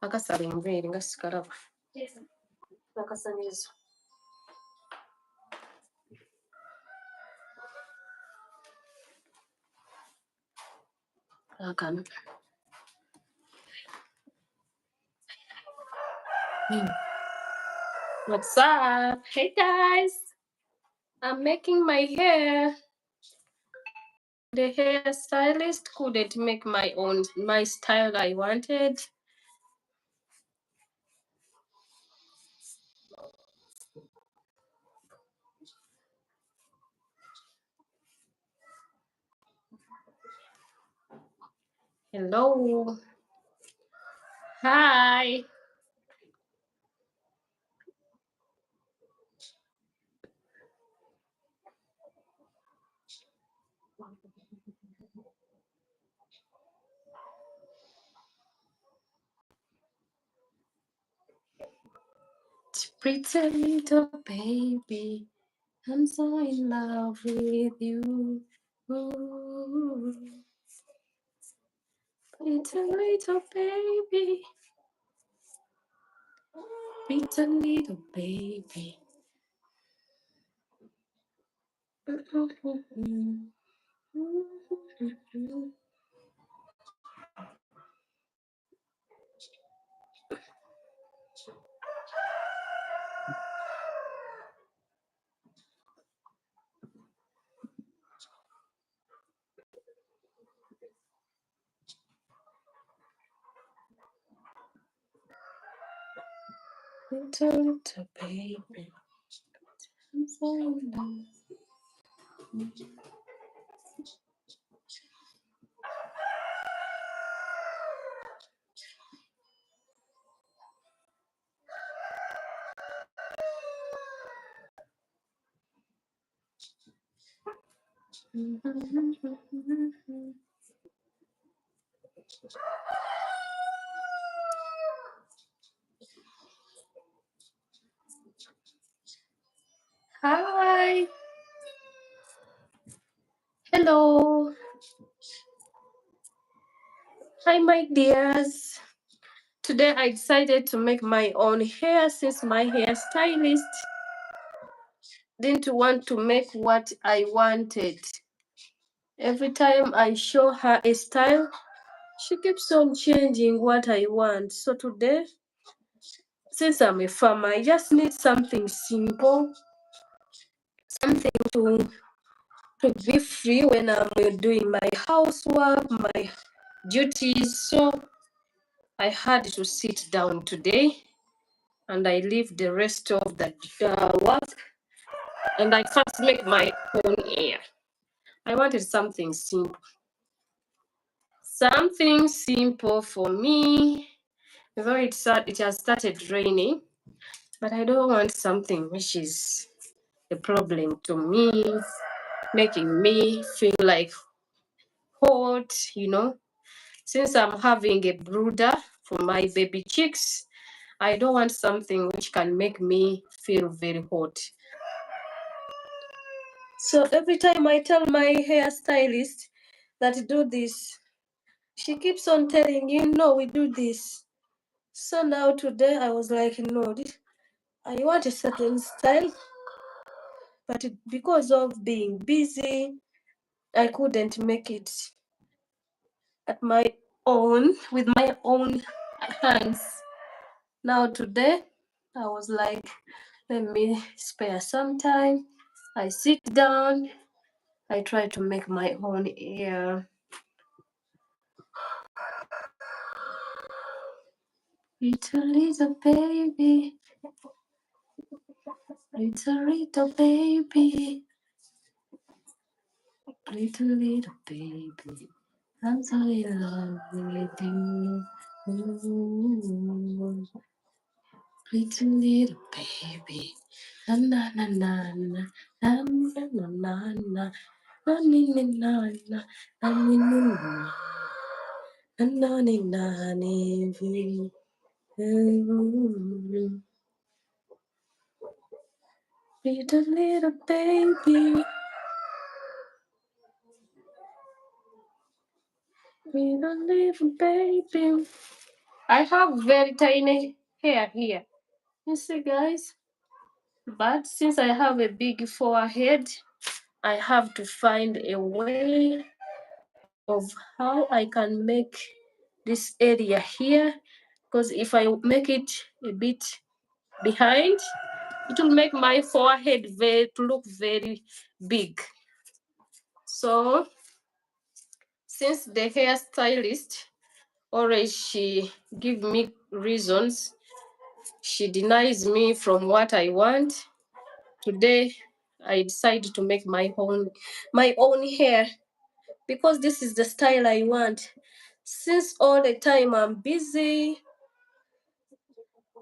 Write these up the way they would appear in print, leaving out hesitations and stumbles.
Akasala enviiri nga sikalaba nakasanyirizo. Akano. What's up? Hey guys, I'm making my hair. The hairstylist couldn't make my style I wanted. Hello. Hi. Pretty little baby, I'm so in love with you. Ooh. Pretty little baby, pretty little baby. Pretty little baby, I'm so in love. Hi. Hello. Hi, my dears. Today I decided to make my own hair since my hairstylist didn't want to make what I wanted. Every time I show her a style, she keeps on changing what I want. So today, since I'm a farmer, I just need something simple, something to be free when I'm doing my housework, my duties. So I had to sit down today and I leave the rest of the work and I first make my own hair. I wanted something simple. Something simple for me. Though it has started raining, but I don't want something which is a problem to me, making me feel like hot, Since I'm having a brooder for my baby chicks, I don't want something which can make me feel very hot. So every time I tell my hairstylist that do this, she keeps on telling no, we do this. So now today I was like, no, I want a certain style, but because of being busy, I couldn't make it at my own, with my own hands. Now today, I was like, let me spare some time. I sit down, I try to make my own hair. Little little baby, little baby, little baby, I'm so in love with you. Ooh. Little baby, na na na na na na na na na na na na na na little baby. We don't live, baby. I have very tiny hair here. You see, guys? But since I have a big forehead, I have to find a way of how I can make this area here, because if I make it a bit behind, it will make my forehead to look very big. So since the hairstylist already she give me reasons, she denies me from what I want, today I decided to make my own hair, because this is the style I want. Since all the time I'm busy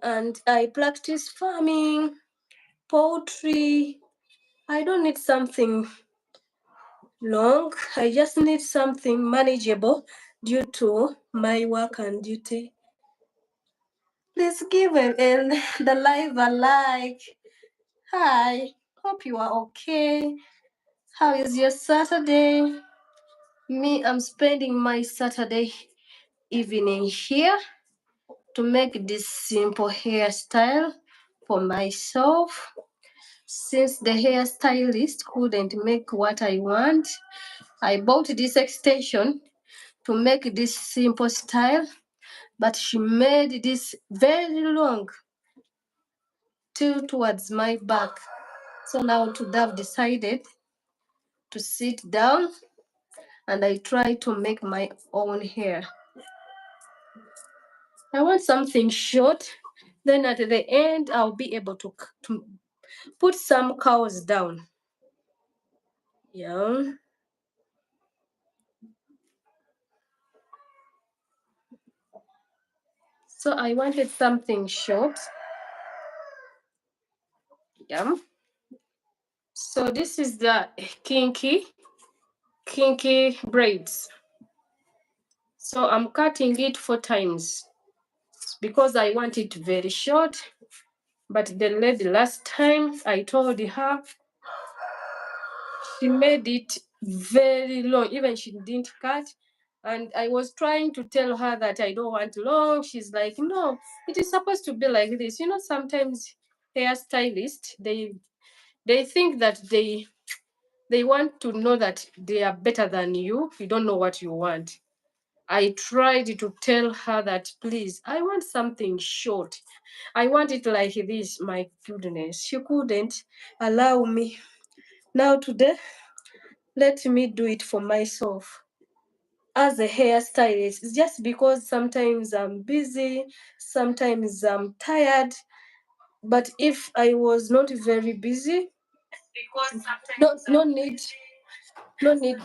and I practice farming, poultry, I don't need something long. I just need something manageable due to my work and duty. Please give the live a like. Hi, hope you are okay. How is your Saturday? Me, I'm spending my Saturday evening here to make this simple hairstyle for myself. Since the hairstylist couldn't make what I want, I bought this extension to make this simple style, but she made this very long towards my back. So now today I've decided to sit down and I try to make my own hair. I want something short, then at the end I'll be able to put some curls down. Yeah. So I wanted something short. Yeah. So this is the kinky braids. So I'm cutting it 4 times because I want it very short. But the lady last time I told her, she made it very long. Even she didn't cut. And I was trying to tell her that I don't want long. She's like, no, it is supposed to be like this. You know, sometimes hairstylists, they think that they want to know that they are better than you. You don't know what you want. I tried to tell her that, please, I want something short. I want it like this. My goodness, she couldn't allow me. Now today, let me do it for myself. As a hairstylist, it's just because sometimes I'm busy, sometimes I'm tired. But if I was not very busy, no need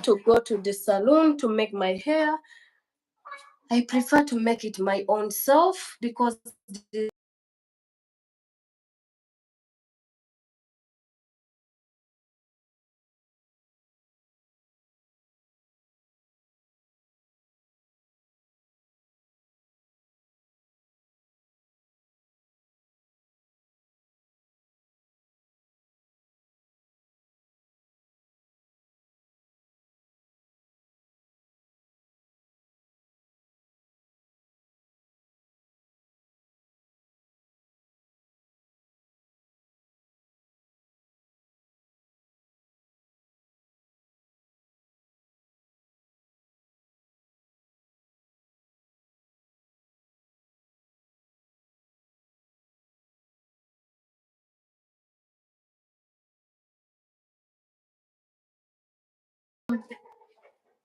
to go to the salon to make my hair. I prefer to make it my own self because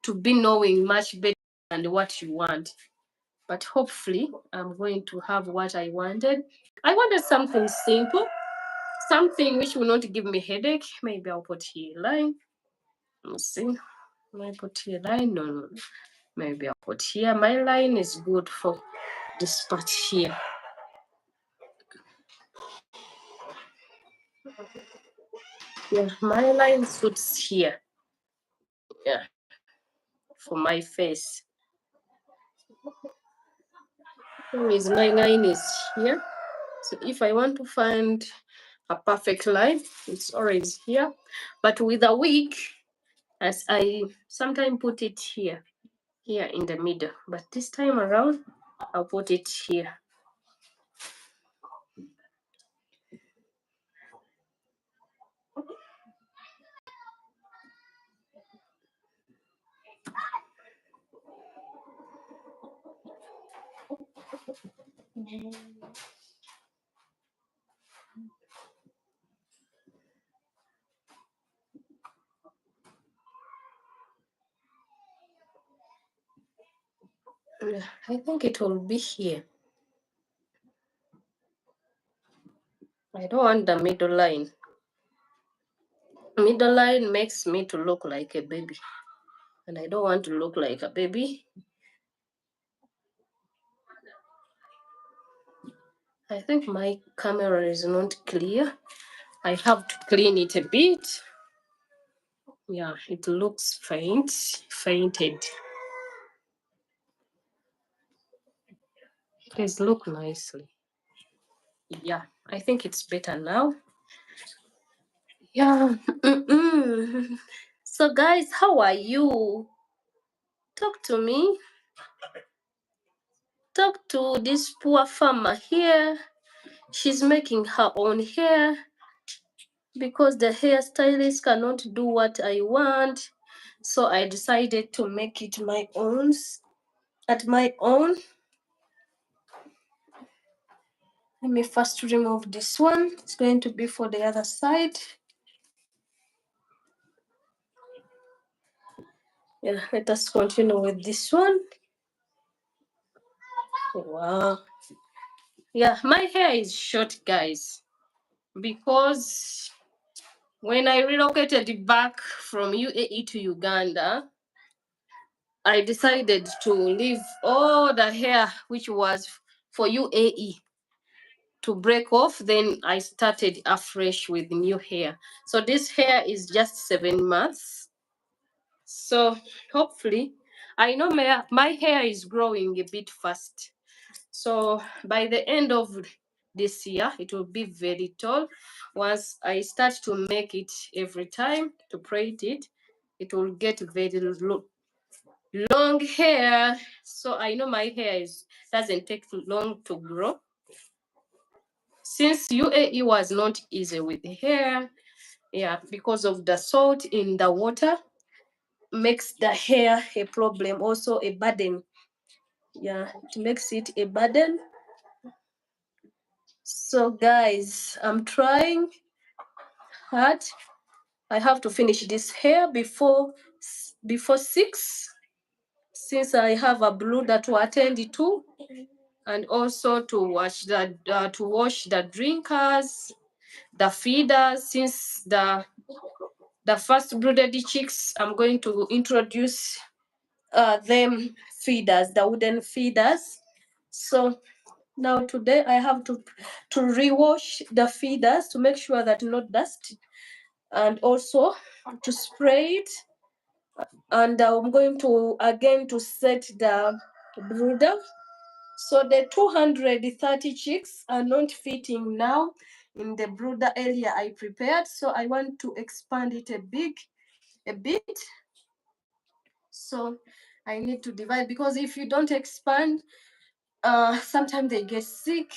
to be knowing much better than what you want. But hopefully, I'm going to have what I wanted. I wanted something simple, something which will not give me headache. Maybe I'll put here a line. Let's see. Maybe put here a line. No. Maybe I'll put here. My line is good for this part here. Yeah, my line suits here. Yeah, for my face. Anyways, my line is here. So if I want to find a perfect line, it's always here. But with a wig, as I sometimes put it here. here in the middle, but this time around I'll put it here. I think it will be here. I don't want the middle line. Middle line makes me to look like a baby, and I don't want to look like a baby. I think my camera is not clear. I have to clean it a bit. Yeah, it looks fainted. Please look nicely. Yeah, I think it's better now. Yeah. So guys, how are you? Talk to me. Talk to this poor farmer here. She's making her own hair because the hairstylist cannot do what I want. So I decided to make it my own. At my own. Let me first remove this one. It's going to be for the other side. Yeah, let us continue with this one. Wow. Yeah, my hair is short, guys, because when I relocated back from UAE to Uganda, I decided to leave all the hair which was for UAE to break off. Then I started afresh with new hair. So this hair is just 7 months. So hopefully, I know my hair is growing a bit fast. So by the end of this year, it will be very tall. Once I start to make it every time to braid it, it will get very long hair. So I know my hair doesn't take too long to grow. Since UAE was not easy with the hair, yeah, because of the salt in the water makes the hair a problem, also a burden. Yeah, it makes it a burden. So guys, I'm trying hard. I have to finish this hair before 6, since I have a blue that to attend to, and also to wash the drinkers, the feeders. Since the first brooded chicks, I'm going to introduce them feeders, the wooden feeders. So now today I have to rewash the feeders to make sure that no dust, and also to spray it. And I'm going to again to set the brooder. So the 230 chicks are not fitting now in the brooder area I prepared. So I want to expand it a bit. So I need to divide, because if you don't expand, sometimes they get sick.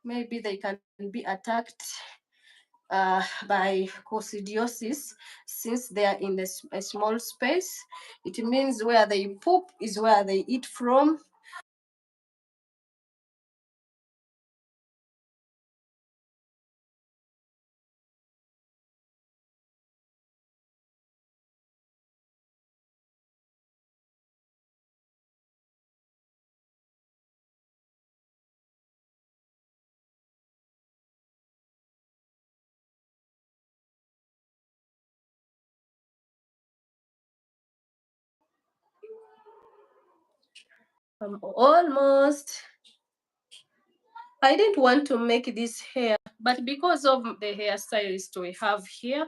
Maybe they can be attacked by coccidiosis, since they are in a small space. It means where they poop is where they eat from. Almost. I didn't want to make this hair, but because of the hairstylist we have here,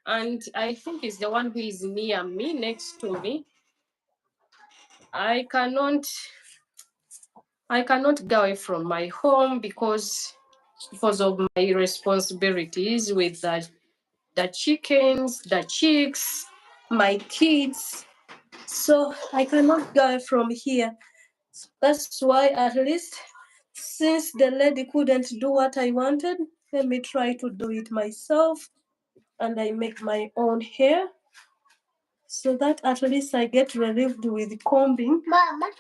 and I think it's the one who is near me, next to me, I cannot go away from my home because of my responsibilities with the chickens, the chicks, my kids. So I cannot go from here. That's why, at least, since the lady couldn't do what I wanted, let me try to do it myself. And I make my own hair so that at least I get relieved with combing. Mama.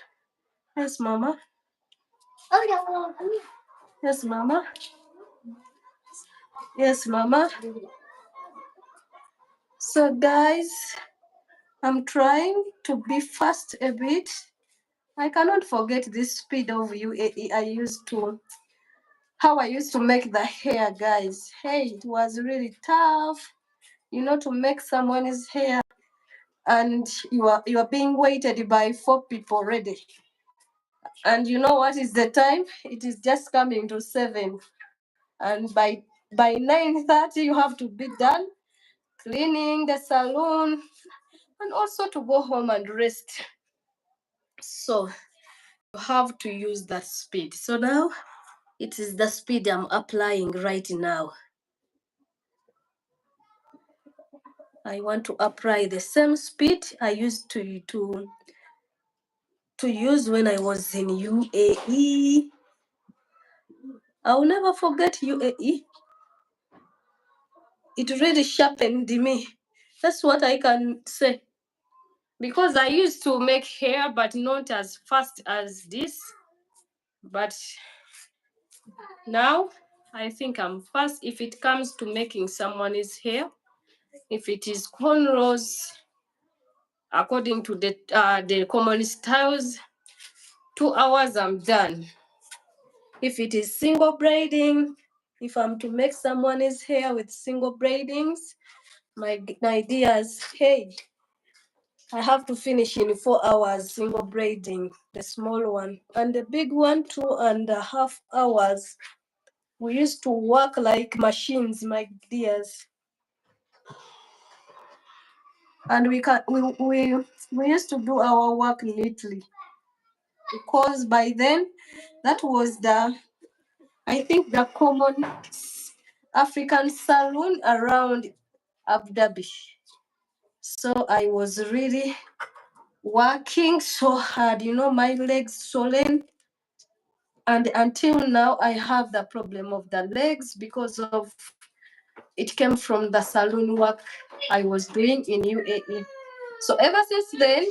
Yes, Mama. Yes, Mama. Yes, Mama. So, guys, I'm trying to be fast a bit. I cannot forget this speed of UAE how I used to make the hair, guys. Hey, it was really tough, to make someone's hair, and you are being waited by 4 people already. And you know what is the time? It is just coming to 7. And by 9:30 you have to be done cleaning the salon and also to go home and rest. So you have to use that speed. So now it is the speed I'm applying right now. I want to apply the same speed I used to use when I was in UAE. I'll never forget UAE. It really sharpened me. That's what I can say. Because I used to make hair, but not as fast as this. But now I think I'm fast if it comes to making someone's hair. If it is cornrows, according to the common styles, 2 hours I'm done. If it is single braiding, if I'm to make someone's hair with single braidings, my ideas, hey, I have to finish in 4 hours single braiding, the small one. And the big one, 2.5 hours. We used to work like machines, my dears. And we used to do our work neatly. Because by then, that was I think the common African salon around Abu Dhabi. So I was really working so hard, my legs swollen. And until now, I have the problem of the legs because of it came from the salon work I was doing in UAE. So ever since then,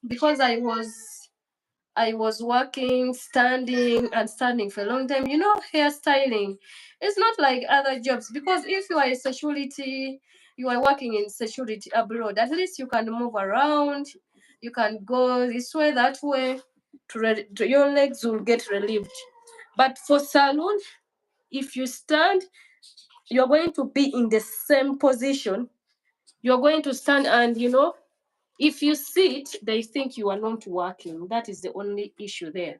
because I was working, standing for a long time. Hairstyling it's not like other jobs, because if you are a security, you are working in security abroad, at least you can move around, you can go this way, that way, your legs will get relieved. But for salon, if you stand, you're going to be in the same position. You're going to stand, and if you sit, they think you are not working. That is the only issue there.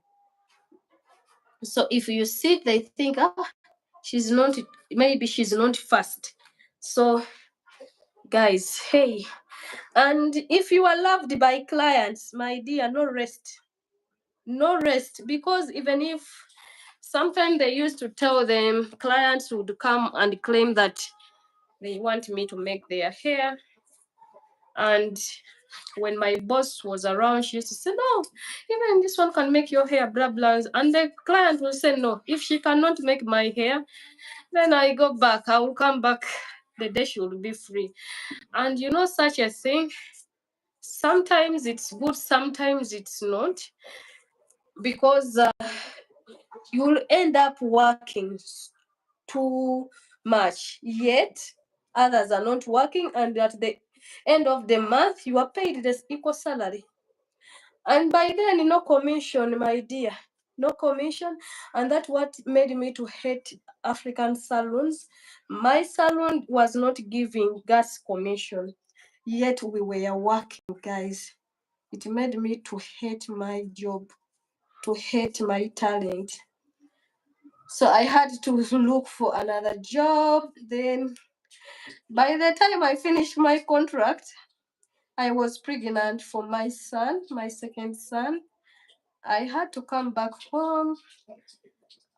So if you sit, they think, maybe she's not fast. So, guys, hey, and if you are loved by clients, my dear, no rest. No rest, because even if sometimes they used to tell them, clients would come and claim that they want me to make their hair. And when my boss was around, she used to say, no, even this one can make your hair, blah, blah. And the client will say, no, if she cannot make my hair, then I go back. I will come back the day she will be free. And such a thing, sometimes it's good, sometimes it's not. Because you'll end up working too much, yet others are not working, and at the end of the month you are paid the equal salary. And by then, no commission, my dear, no commission. And that's what made me to hate African salons. My salon was not giving gas commission, yet we were working, guys. It made me to hate my job, to hate my talent. So I had to look for another job. Then by the time I finished my contract, I was pregnant for my son, my second son. I had to come back home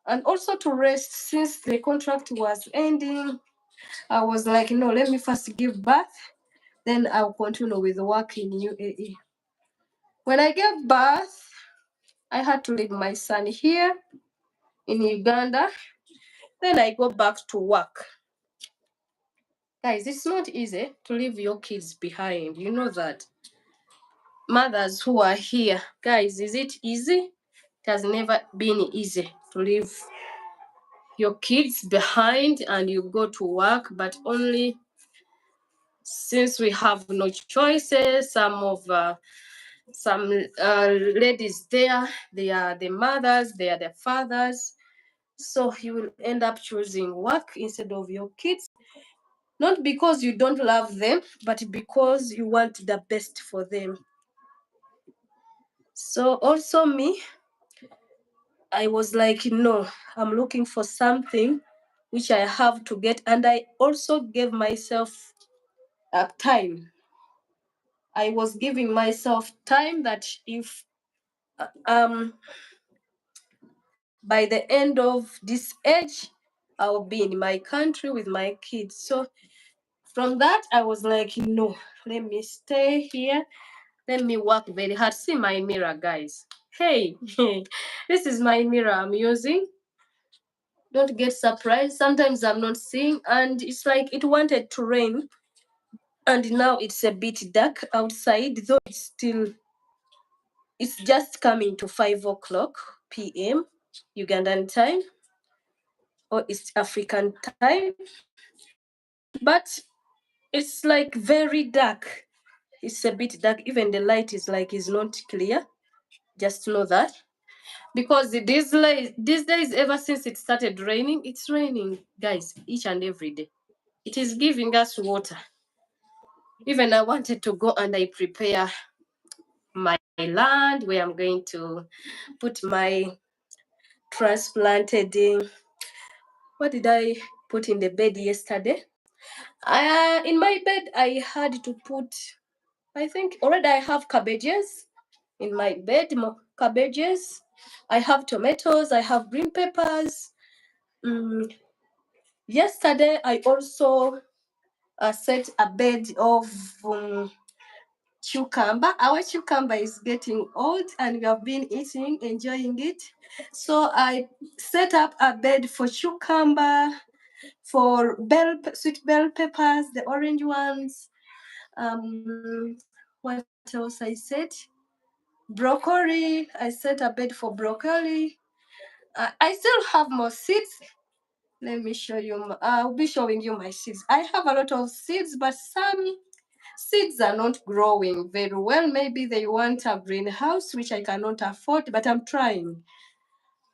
and also to rest since the contract was ending. I was like, no, let me first give birth, then I'll continue with work in UAE. When I gave birth, I had to leave my son here in Uganda. Then I go back to work. Guys, it's not easy to leave your kids behind. You know that. Mothers who are here, guys, is it easy? It has never been easy to leave your kids behind and you go to work, but only since we have no choices, some ladies there, they are the mothers, they are the fathers. So you will end up choosing work instead of your kids. Not because you don't love them, but because you want the best for them. So also me, I was like, no, I'm looking for something which I have to get. And I also gave myself time. I was giving myself time that if by the end of this age, I'll be in my country with my kids. So from that, I was like, no, let me stay here. Let me work very hard. See my mirror, guys. Hey, this is my mirror I'm using. Don't get surprised. Sometimes I'm not seeing, and it's like it wanted to rain, and now it's a bit dark outside, though it's just coming to 5 o'clock p.m. Ugandan time or East African time. But it's like very dark. It's a bit dark. Even the light is not clear. Just know that. Because these days, ever since it started raining, it's raining, guys, each and every day. It is giving us water. Even I wanted to go and I prepare my land where I'm going to put my transplanted in. What did I put in the bed yesterday? In my bed, I had to put, I think already I have cabbages in my bed, cabbages. I have tomatoes, I have green peppers. Yesterday, I also set a bed of cucumber. Our cucumber is getting old and we have been eating, enjoying it. So I set up a bed for cucumber, for sweet bell peppers, the orange ones. What else I said? Broccoli. I set a bed for broccoli. I still have more seeds. Let me show you. I'll be showing you my seeds. I have a lot of seeds, but some seeds are not growing very well. Maybe they want a greenhouse, which I cannot afford, but I'm trying.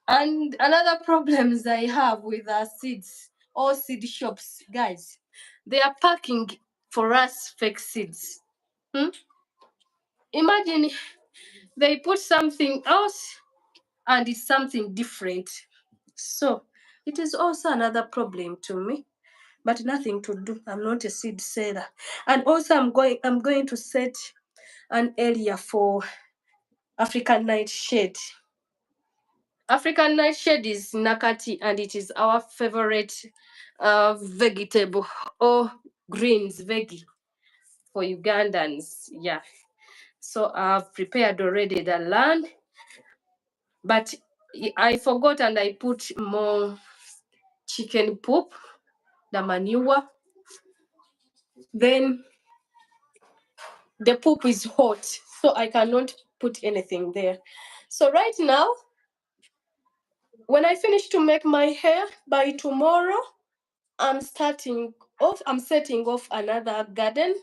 And another problems I have with seeds or seed shops, guys, they are packing for us fake seeds. Imagine they put something else and it's something different. So it is also another problem to me, but nothing to do. I'm not a seed seller. And also I'm going to set an area for African nightshade. African nightshade is nakati and it is our favorite vegetable or greens veggie for Ugandans. Yeah. So I've prepared already the land, but I forgot and I put more chicken poop, the manure. Then the poop is hot, so I cannot put anything there. So right now, when I finish to make my hair, by tomorrow, I'm setting off another garden.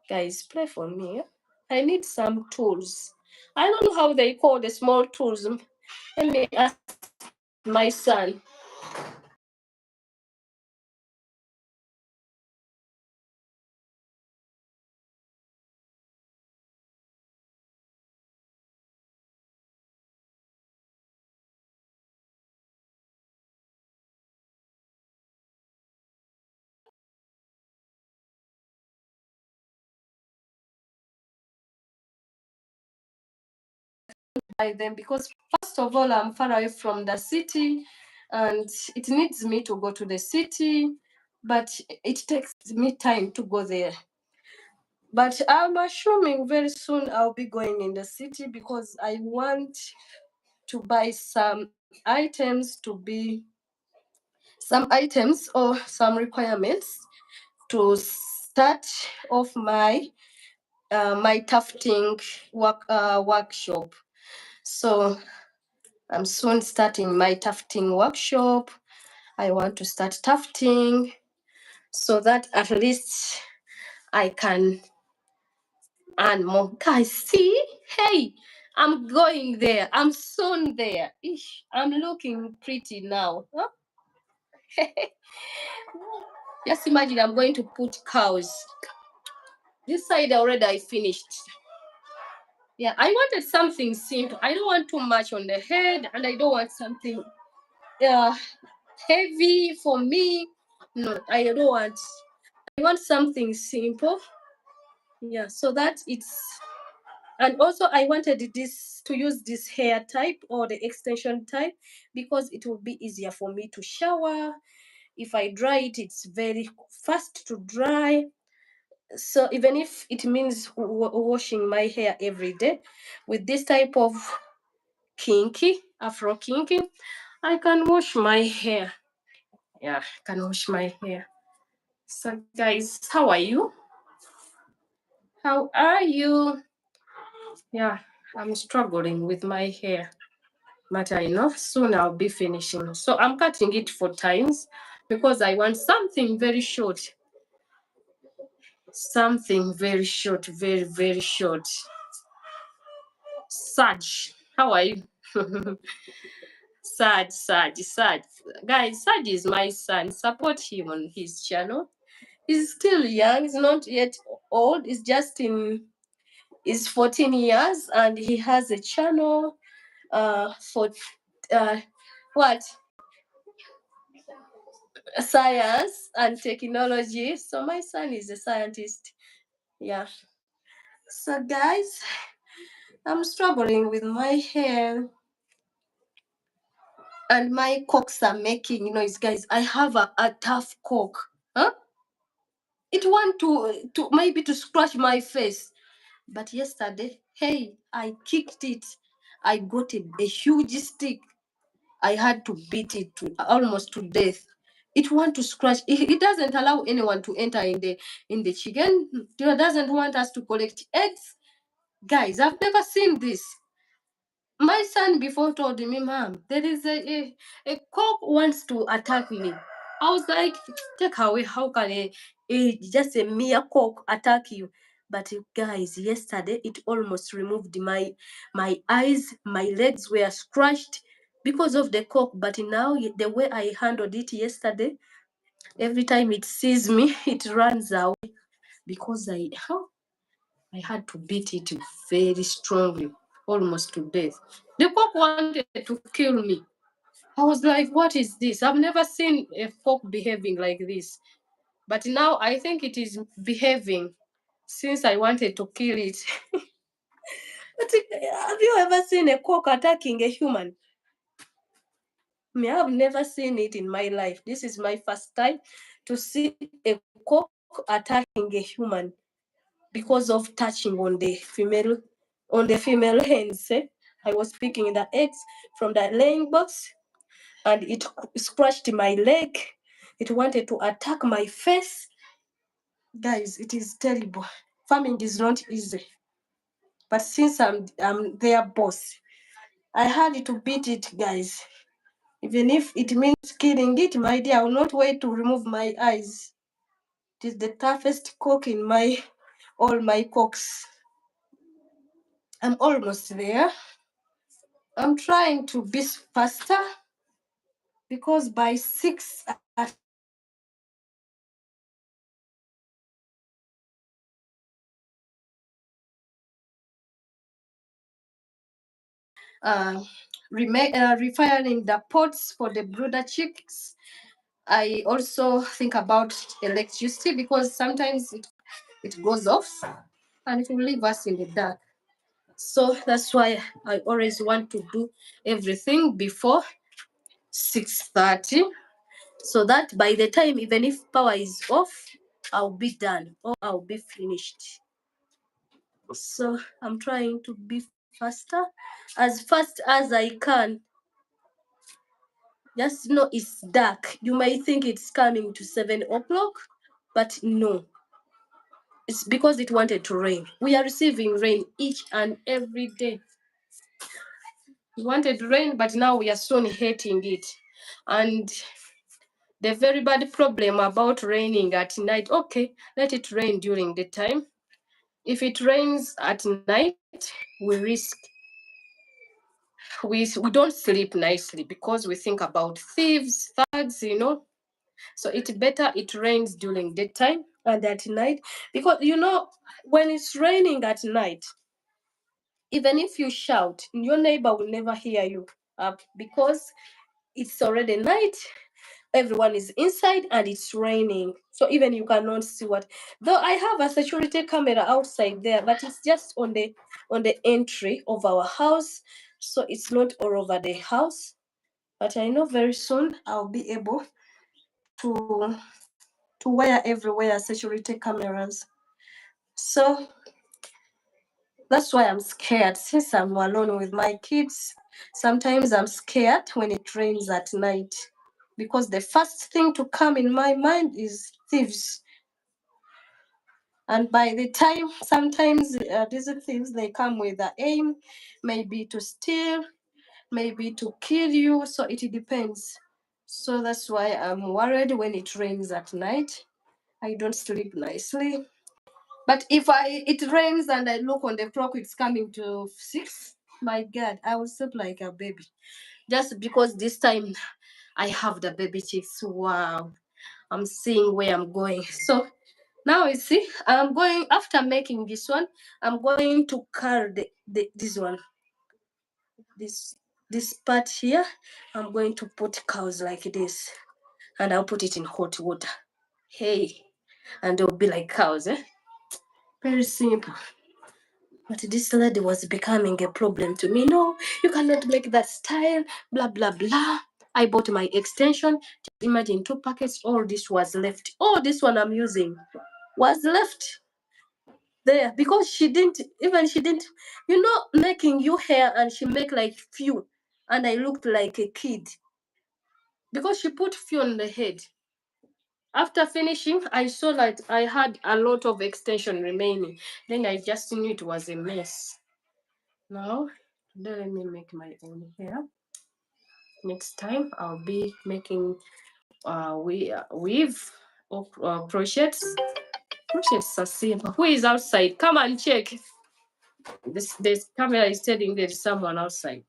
Guys, pray for me. I need some tools. I don't know how they call the small tools. Let me ask my son. By them, because first of all, I'm far away from the city and it needs me to go to the city, but it takes me time to go there. But I'm assuming very soon I'll be going in the city because I want to buy some items or some requirements to start off my tufting workshop. So I'm soon starting my tufting workshop. I want to start tufting so that at least I can earn more. Guys, see? Hey, I'm going there. I'm soon there. Ish, I'm looking pretty now. Huh? Just imagine I'm going to put cows. This side already I finished. Yeah, I wanted something simple. I don't want too much on the head, and I don't want something heavy for me. No, I don't want. I want something simple. Yeah, so that it's. And also, I wanted this to use this hair type or the extension type because it will be easier for me to shower. If I dry it, it's very fast to dry. So even if it means washing my hair every day, with this type of afro kinky, I can wash my hair. Yeah, I can wash my hair. So guys, how are you? How are you? Yeah, I'm struggling with my hair, but I know soon I'll be finishing. So I'm cutting it 4 times because I want something very short. Something very short, very, very short. Saj, how are you? Saj. Guys, Saj is my son. Support him on his channel. He's still young, he's not yet old, he's 14 years and he has a channel for what? Science and technology. So my son is a scientist. Yeah. So guys, I'm struggling with my hair. And my cocks are making noise, guys. I have a tough cock. Huh? It want to maybe to scratch my face. But yesterday, hey, I kicked it. I got a huge stick. I had to beat it almost to death. It want to scratch. It doesn't allow anyone to enter in the chicken. It doesn't want us to collect eggs. Guys, I've never seen this. My son before told me, Mom, there is a cock wants to attack me. I was like, take away, how can just a mere cock attack you? But guys, yesterday it almost removed my eyes, my legs were scratched because of the cock. But now the way I handled it yesterday, every time it sees me, it runs away because I had to beat it very strongly, almost to death. The cock wanted to kill me. I was like, what is this? I've never seen a cock behaving like this. But now I think it is behaving since I wanted to kill it. But have you ever seen a cock attacking a human? I have never seen it in my life. This is my first time to see a cock attacking a human because of touching on the female hens. I was picking the eggs from the laying box and it scratched my leg. It wanted to attack my face. Guys, it is terrible. Farming is not easy. But since I'm their boss, I had to beat it, guys. Even if it means killing it, my dear, I will not wait to remove my eyes. It is the toughest cock in all my cocks. I'm almost there. I'm trying to be faster because by 6 refiring the pots for the brooder chicks. I also think about electricity because sometimes it goes off and it will leave us in the dark. So that's why I always want to do everything before 6:30 so that by the time, even if power is off, I'll be done or I'll be finished. So I'm trying to be faster, as fast as I can. Just know it's dark. You may think it's coming to 7 o'clock, but no. It's because it wanted to rain. We are receiving rain each and every day. We wanted rain, but now we are soon hating it. And the very bad problem about raining at night, okay, let it rain during the time. If it rains at night, we risk we don't sleep nicely because we think about thieves, thugs, So it's better it rains during daytime and at night, because when it's raining at night, even if you shout, your neighbor will never hear you because it's already night. Everyone is inside and it's raining, so even you cannot see what. Though I have a security camera outside there, but it's just on the entry of our house, so it's not all over the house. But I know very soon I'll be able to wear everywhere security cameras. So that's why I'm scared. Since I'm alone with my kids, sometimes I'm scared when it rains at night, because the first thing to come in my mind is thieves. And by the time, sometimes these thieves, they come with the aim, maybe to steal, maybe to kill you. So it depends. So that's why I'm worried when it rains at night. I don't sleep nicely. But if it rains and I look on the clock, it's coming to 6. My God, I will sleep like a baby. Just because this time I have the baby chicks. Wow, I'm seeing where I'm going. So now you see, I'm going, after making this one, I'm going to carry this one, this part here. I'm going to put cows like this, and I'll put it in hot water. Hey, and they'll be like cows, eh? Very simple. But this lady was becoming a problem to me. No, you cannot make that style, blah, blah, blah. I bought my extension. Just imagine 2 packets, all this was left. All this one I'm using was left there because she didn't, making you hair, and she make like few. And I looked like a kid because she put few on the head. After finishing, I saw that I had a lot of extension remaining. Then I just knew it was a mess. Now, let me make my own hair. Next time, I'll be making weave or crochets. Crochets are simple. Who is outside? Come and check. This camera is telling there's someone outside.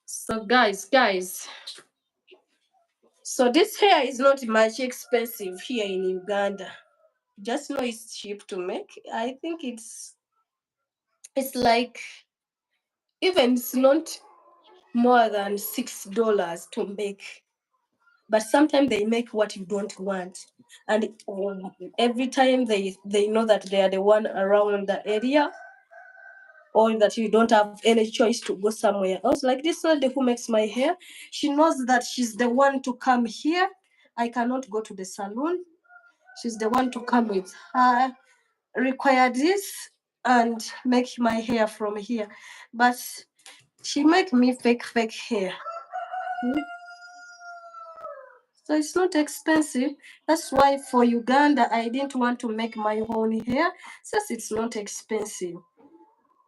So guys, so this hair is not much expensive here in Uganda. Just know it's cheap to make. I think it's like, even it's not more than $6 to make. But sometimes they make what you don't want, and every time they know that they are the one around the area, or that you don't have any choice to go somewhere else. Like this lady who makes my hair, she knows that she's the one to come here. I cannot go to the salon. She's the one to come with her, require this, and make my hair from here. But she make me fake hair. So it's not expensive. That's why for Uganda, I didn't want to make my own hair, since it's not expensive.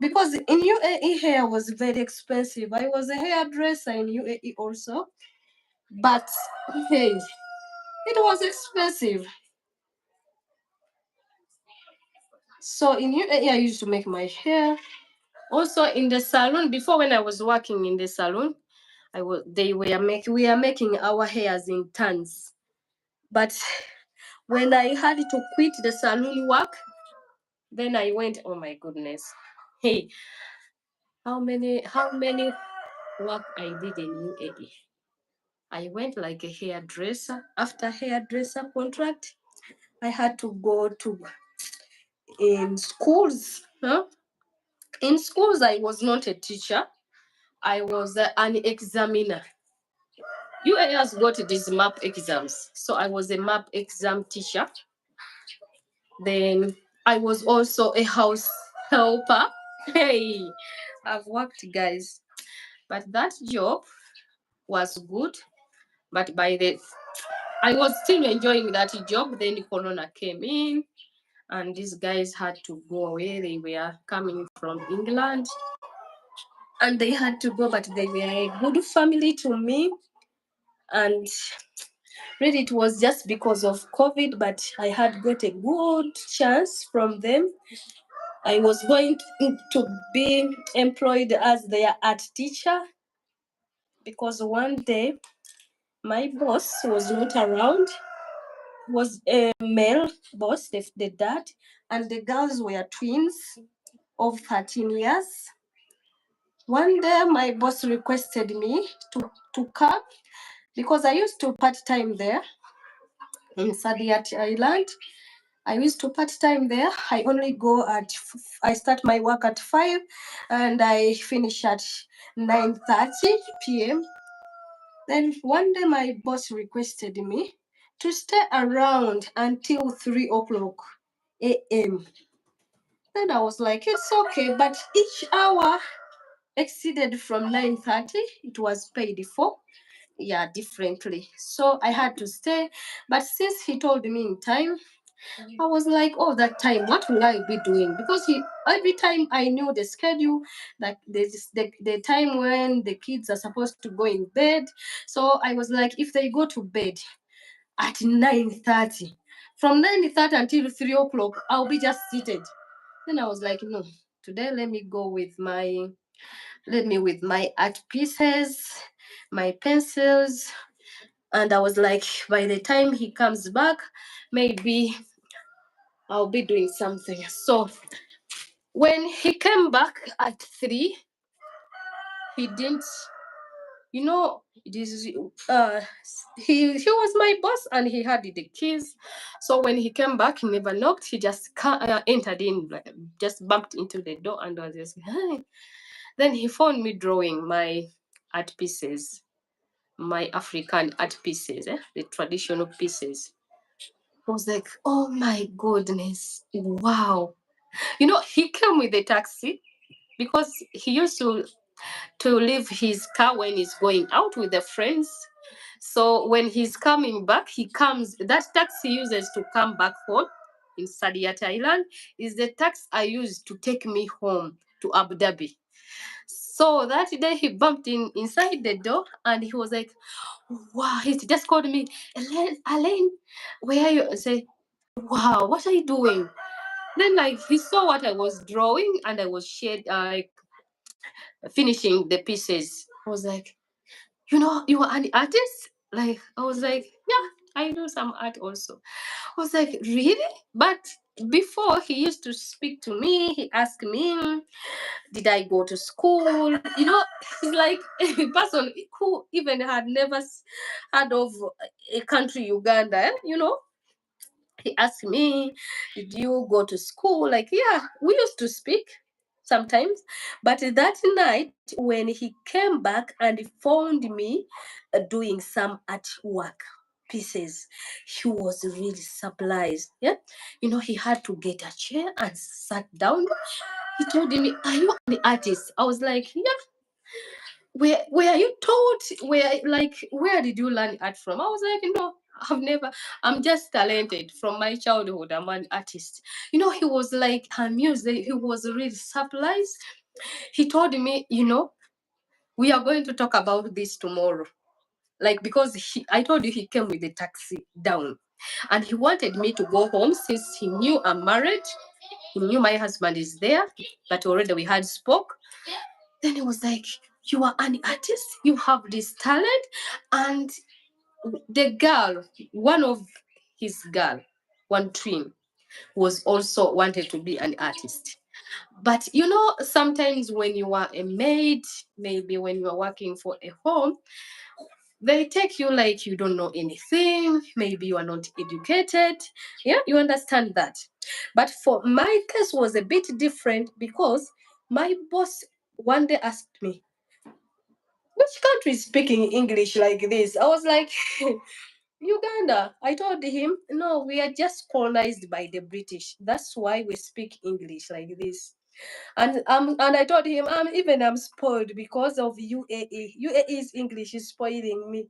Because in UAE, hair was very expensive. I was a hairdresser in UAE also. But hey, it was expensive. So in UAE, I used to make my hair. Also in the salon, before, when I was working in the salon, we are making our hairs in tons. But when I had to quit the salon work, then I went, oh my goodness. Hey, how many work I did in UAE? I went like a hairdresser. After hairdresser contract, I had to go to in schools. In schools, I was not a teacher. I was an examiner. UAE has got these MAP exams. So I was a MAP exam teacher. Then I was also a house helper. Hey, I've worked, guys, but that job was good. But I was still enjoying that job. Then Corona came in, and these guys had to go away. They were coming from England, and they had to go, but they were a good family to me. And really, it was just because of COVID, but I had got a good chance from them. I was going to be employed as their art teacher, because one day my boss was not around, was a male boss, the dad, and the girls were twins of 13 years. One day my boss requested me to come, because I used to part-time there in Sadia Island. I used to part-time there. I only go I start my work at 5 and I finish at 9:30 p.m. Then one day my boss requested me to stay around until 3 o'clock a.m. Then I was like, it's okay, but each hour exceeded from 9:30, it was paid for. Yeah, differently. So I had to stay. But since he told me in time, I was like, oh, that time, what will I be doing? Because every time I knew the schedule, like the time when the kids are supposed to go in bed. So I was like, if they go to bed at 9:30, from 9:30 until 3 o'clock, I'll be just seated. Then I was like, no, today let me with my art pieces, my pencils. And I was like, by the time he comes back, maybe I'll be doing something. So when he came back at 3, he didn't, this he was my boss and he had the keys. So when he came back, he never knocked. He just entered in, just bumped into the door and was just, hi. Then he found me drawing my art pieces, my African art pieces, the traditional pieces. I was like, oh my goodness, wow. He came with a taxi, because he used to leave his car when he's going out with the friends. So when he's coming back, that taxi he uses to come back home in Sadia, Thailand, is the taxi I used to take me home to Abu Dhabi. So that day he bumped inside the door and he was like, wow, he just called me, Elaine, where are you? I say, wow, what are you doing? Then he saw what I was drawing and I was finishing the pieces. I was like, you are an artist? I was like, yeah, I do some art also. I was like, really? But before he used to speak to me, he asked me, did I go to school? He's like a person who even had never heard of a country, Uganda, He asked me, did you go to school? Yeah, we used to speak sometimes. But that night, when he came back and he found me doing some artwork pieces, he was really surprised. Yeah, he had to get a chair and sat down. He told me, are you an artist? I was like, yeah. Where are you taught? Where did you learn art from? I was like, no, I've never. I'm just talented from my childhood. I'm an artist. He was like amused. He was really surprised. He told me, we are going to talk about this tomorrow. Because I told you he came with the taxi down, and he wanted me to go home since he knew I'm married. He knew my husband is there, but already we had spoke. Then he was like, you are an artist, you have this talent. And the girl, one of his girl, one twin, was also wanted to be an artist. But sometimes when you are a maid, maybe when you are working for a home, they take you like you don't know anything, maybe you are not educated. Yeah, you understand that. But for my case was a bit different, because my boss one day asked me, which country is speaking English like this? I was like, Uganda. I told him, no, we are just colonized by the British. That's why we speak English like this. And I told him, I'm spoiled because of UAE. UAE's English is spoiling me.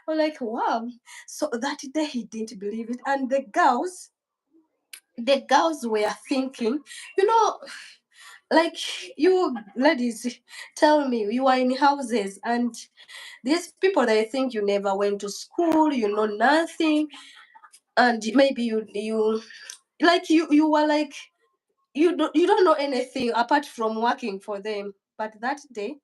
I'm like, wow. So that day he didn't believe it. And the girls were thinking, you know, like, you ladies tell me you are in houses and these people, they think you never went to school, you know nothing, and maybe you like you were like you don't know anything apart from working for them. But that day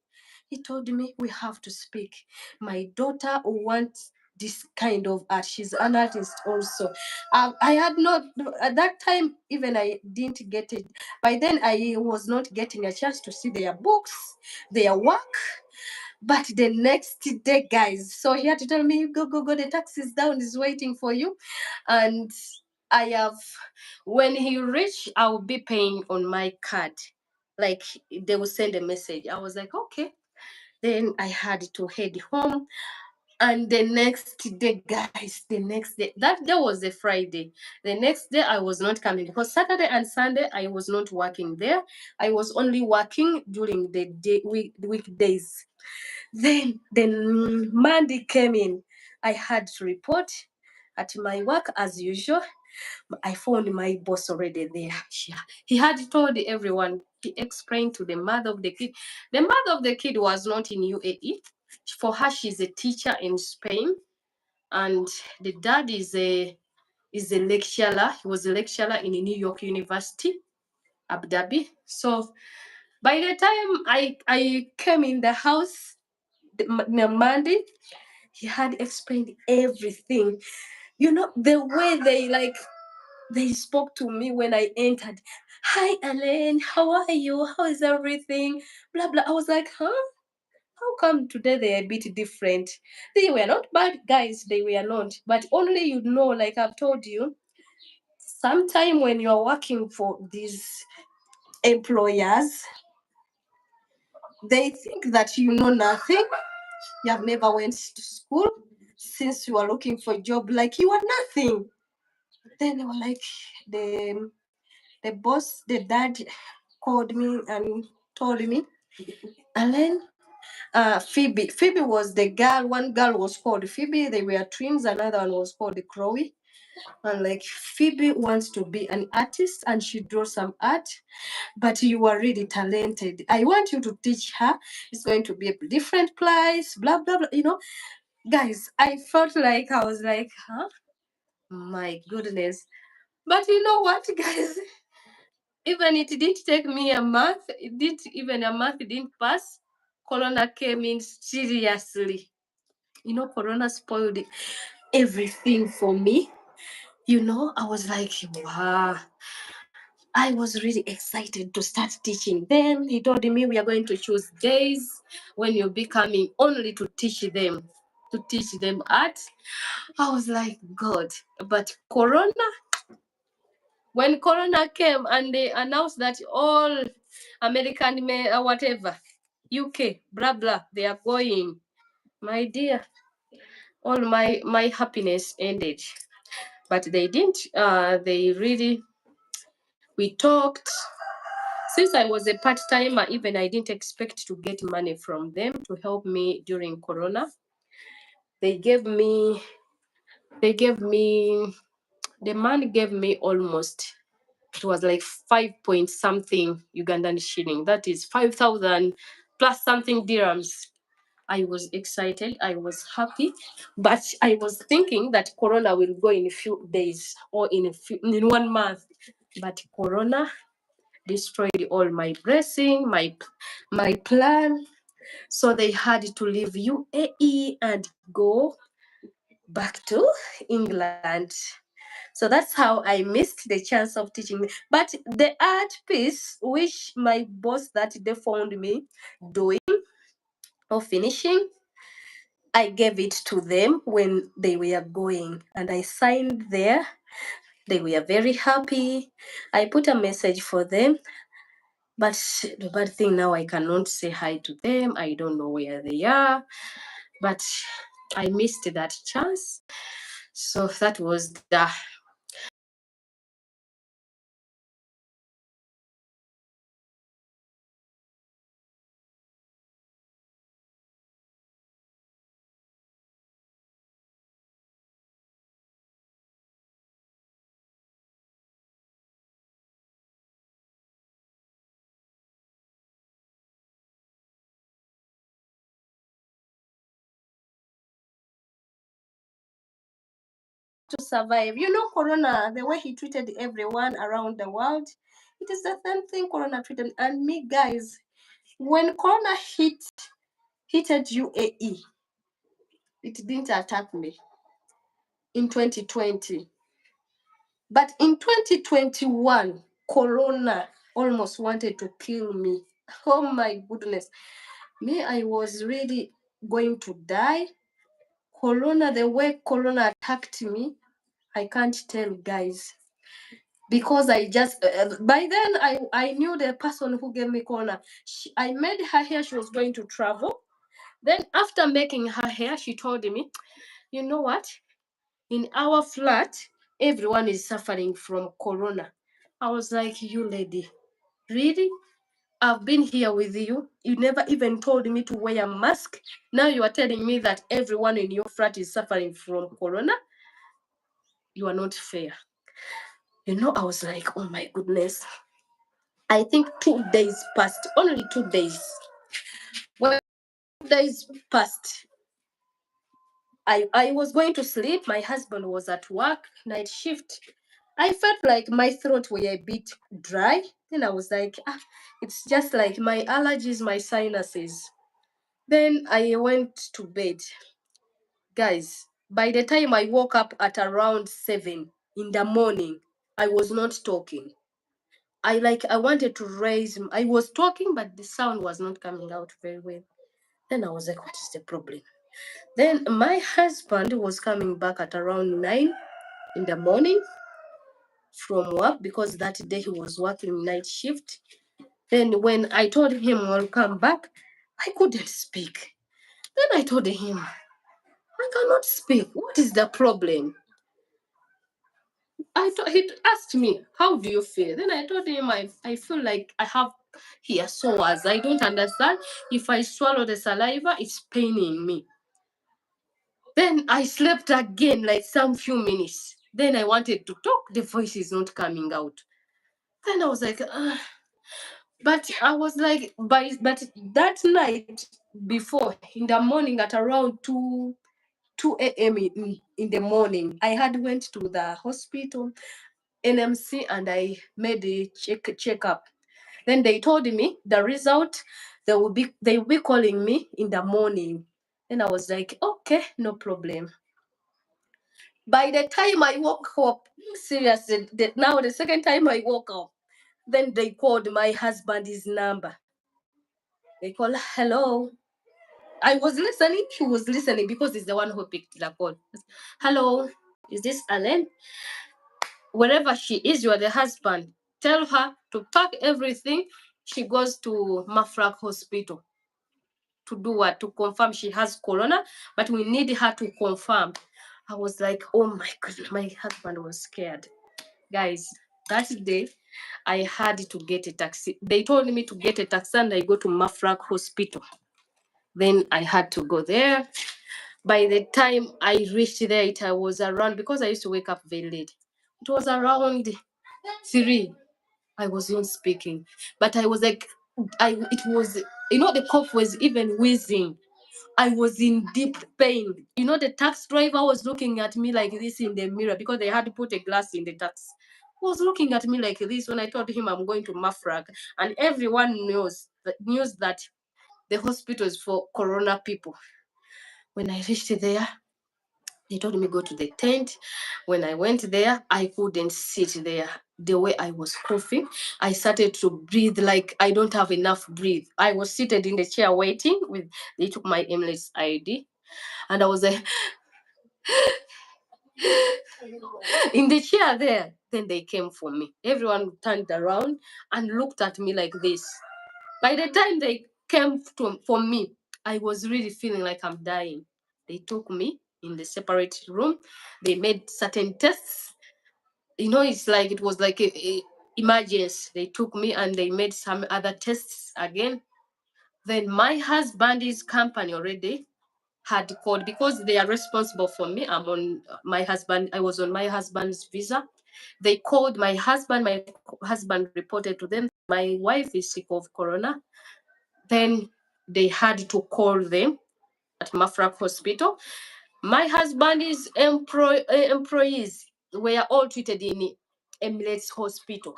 he told me we have to speak. My daughter wants this kind of art. She's an artist also. I had not at that time, even I didn't get it. By then I was not getting a chance to see their books, their work. But the next day, guys, so he had to tell me, go, the taxi's down, is waiting for you. And I have, when he reached, I'll be paying on my card. Like, they will send a message. I was like, okay. Then I had to head home. And the next day, guys, the next day, that day was a Friday. The next day, I was not coming because Saturday and Sunday, I was not working there. I was only working during the weekdays. Then Monday came in. I had to report at my work as usual. I found my boss already there. He had told everyone. He explained to the mother of the kid. The mother of the kid was not in UAE. For her, she's a teacher in Spain, and the dad is a lecturer. He was a lecturer in New York University, Abu Dhabi. So by the time I came in the house, the Monday, he had explained everything. You know, the way they spoke to me when I entered. Hi, Ellen. How are you? How is everything? Blah, blah. I was like, huh? How come today they're a bit different? They were not bad guys. They were not. But only you know, like I've told you, sometime when you're working for these employers, they think that you know nothing. You have never went to school. Since you are looking for a job, like you are nothing. Then they were like, the boss, the dad called me and told me, Ellen, Phoebe. Phoebe was the girl. One girl was called Phoebe. They were twins. Another one was called Chloe. And like, Phoebe wants to be an artist and she draws some art, but you are really talented. I want you to teach her. It's going to be a different place, blah, blah, blah. You know, guys, I felt like I was like, huh? My goodness. But you know what, guys? Even it didn't take me a month. It didn't even a month. It didn't pass. Corona came in seriously. You know, Corona spoiled everything for me. You know, I was like, wow. I was really excited to start teaching them. He told me we are going to choose days when you'll be coming only to teach them art. I was like, God. But when Corona came and they announced that all American whatever, UK, blah blah, they are going, my dear, all my happiness ended. But they didn't. We talked. Since I was a part-timer, even I didn't expect to get money from them to help me during Corona. They gave me, the man gave me almost, it was like 5 point something Ugandan shilling. That is 5,000 plus something dirhams. I was excited. I was happy, but I was thinking that Corona will go in a few days or in 1 month. But Corona destroyed all my blessing, my plan. So they had to leave UAE and go back to England. So that's how I missed the chance of teaching. But the art piece, which my boss that they found me doing or finishing, I gave it to them when they were going, and I signed there. They were very happy. I put a message for them, but the bad thing now, I cannot say hi to them. I don't know where they are, but I missed that chance. So that was the to survive. You know, Corona, the way he treated everyone around the world, it is the same thing Corona treated. And me, guys, when Corona hitted UAE, it didn't attack me in 2020. But in 2021, Corona almost wanted to kill me. Oh my goodness. Me, I was really going to die. Corona, the way Corona attacked me, I can't tell, guys. Because I just by then I knew the person who gave me Corona. I made her hair. She was going to travel. Then after making her hair, she told me, "You know what? In our flat, everyone is suffering from Corona." I was like, "You lady, really? I've been here with you. You never even told me to wear a mask. Now you are telling me that everyone in your flat is suffering from Corona? You are not fair." You know, I was like, "Oh my goodness." I think 2 days passed, only 2 days. When 2 days passed, I was going to sleep. My husband was at work, night shift. I felt like my throat were a bit dry. Then I was like, it's just like my allergies, my sinuses. Then I went to bed. Guys, by the time I woke up at around 7 in the morning, I was not talking. I wanted to raise, I was talking, but the sound was not coming out very well. Then I was like, what is the problem? Then my husband was coming back at around 9 in the morning from work because that day he was working night shift. Then when I told him I'll come back, I couldn't speak. Then I told him, I cannot speak. What is the problem? He asked me, how do you feel? Then I told him, I feel like I have here sores. I don't understand. If I swallow the saliva, it's paining me. Then I slept again, like some few minutes. Then I wanted to talk. The voice is not coming out. Then I was like, but I was like, but that night before, in the morning at around 2 a.m. In the morning, I had went to the hospital, NMC, and I made a checkup. Then they told me the result, they will be calling me in the morning. Then I was like, okay, no problem. By the time I woke up, seriously, now the second time I woke up, then they called my husband's number. They called, hello. I was listening. He was listening because he's the one who picked the call. Hello, is this Alan? Wherever she is, you are the husband. Tell her to pack everything. She goes to Mafraq Hospital. To do what? To confirm she has Corona, but we need her to confirm. I was like, oh my goodness, my husband was scared. Guys, that day I had to get a taxi. They told me to get a taxi and I go to Mafraq Hospital. Then I had to go there. By the time I reached there, it was around, because I used to wake up very late. It was around 3. I wasn't speaking, but I was like, it was, the cough was even wheezing. I was in deep pain. The taxi driver was looking at me like this in the mirror because they had to put a glass in the taxi. He was looking at me like this when I told him I'm going to Mafraq, and everyone knows that the hospital is for Corona people. When I reached there, they told me go to the tent. When I went there, I couldn't sit there. The way I was coughing, I started to breathe like I don't have enough breath. I was seated in the chair waiting. They took my MLS ID, and I was like in the chair there. Then they came for me. Everyone turned around and looked at me like this. By the time they came for me, I was really feeling like I'm dying. They took me in the separate room. They made certain tests. It was like a emergency. They took me and they made some other tests again. Then my husband's company already had called, because they are responsible for me. I was on my husband's visa. They called my husband. My husband reported to them my wife is sick of corona. Then they had to call them at Mafraq Hospital. My husband's employees were all treated in Emirates Hospital.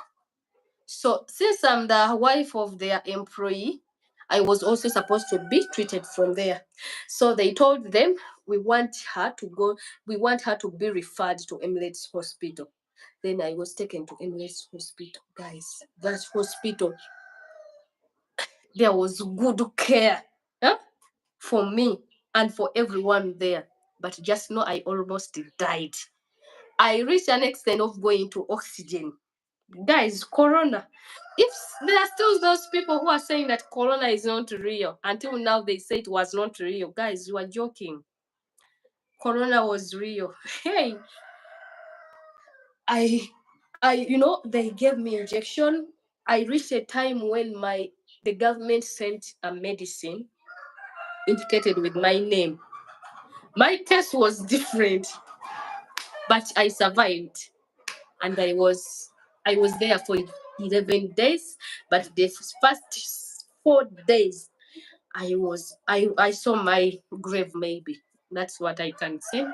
So since I'm the wife of their employee, I was also supposed to be treated from there. So they told them, we want her to be referred to Emirates Hospital. Then I was taken to Emirates Hospital. Guys, that hospital, there was good care, for me and for everyone there. But just know I almost died. I reached an extent of going to oxygen. Guys, corona. If there are still those people who are saying that corona is not real, until now they say it was not real. Guys, you are joking. Corona was real. Hey, they gave me injection. I reached a time when the government sent a medicine indicated with my name. My test was different, but I survived, and I was there for 11 days. But the first 4 days, I saw my grave. Maybe that's what I can say.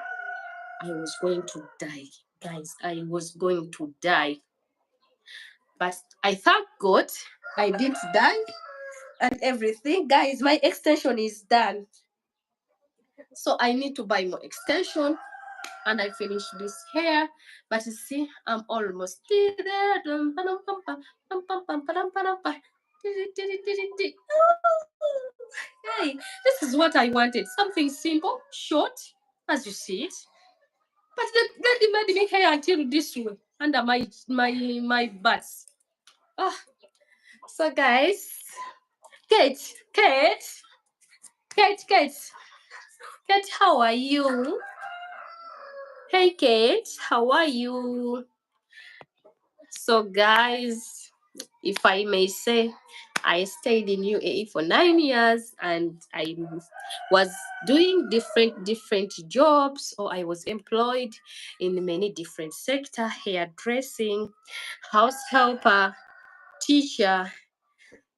I was going to die, guys. I was going to die, but I thank God I didn't die and everything. Guys, my extension is done, so I need to buy more extension and I finish this hair. But you see, I'm almost there. Hey, this is what I wanted. Something simple, short, as you see it. But they made me hair until this way, under my butts. Oh, so guys, Kate, how are you? Hey, Kate, how are you? So, guys, if I may say, I stayed in UAE for 9 years and I was doing different jobs, or I was employed in many different sectors: hairdressing, house helper, teacher,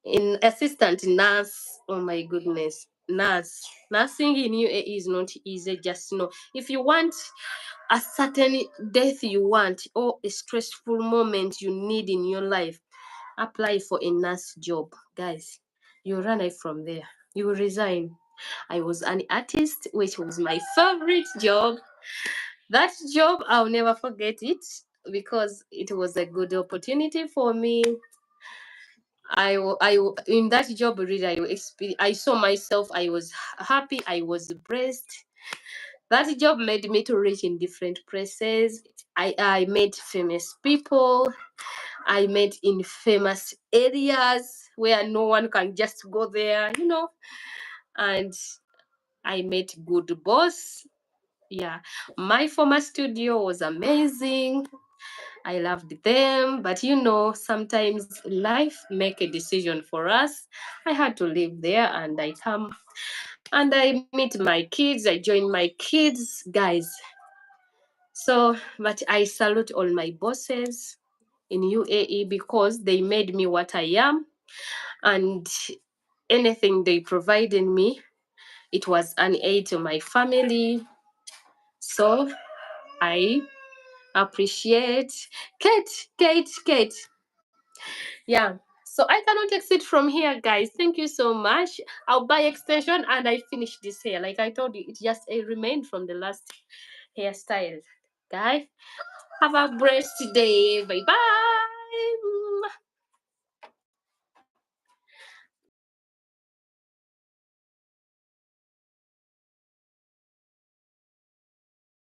in assistant nurse. Oh my goodness, nursing in UAE is not easy. Just know, if you want a certain death you want, or a stressful moment you need in your life, apply for a nurse job. Guys, you run away from there, you will resign. I was an artist, which was my favorite job. That job, I'll never forget it, because it was a good opportunity for me. In that job, really, I saw myself. I was happy. I was blessed. That job made me to reach in different places. I met famous people. I met in famous areas where no one can just go there, and I met good boss. Yeah, my former studio was amazing. I loved them, but sometimes life make a decision for us. I had to live there, and I come and I meet my kids. I join my kids, guys. So, but I salute all my bosses in UAE, because they made me what I am, and anything they provided me, it was an aid to my family. So I appreciate Kate. Yeah. So I cannot exit from here, guys. Thank you so much. I'll buy extension and I finish this hair. Like I told you, it just remained from the last hairstyle. Guys, have a blessed day. Bye bye.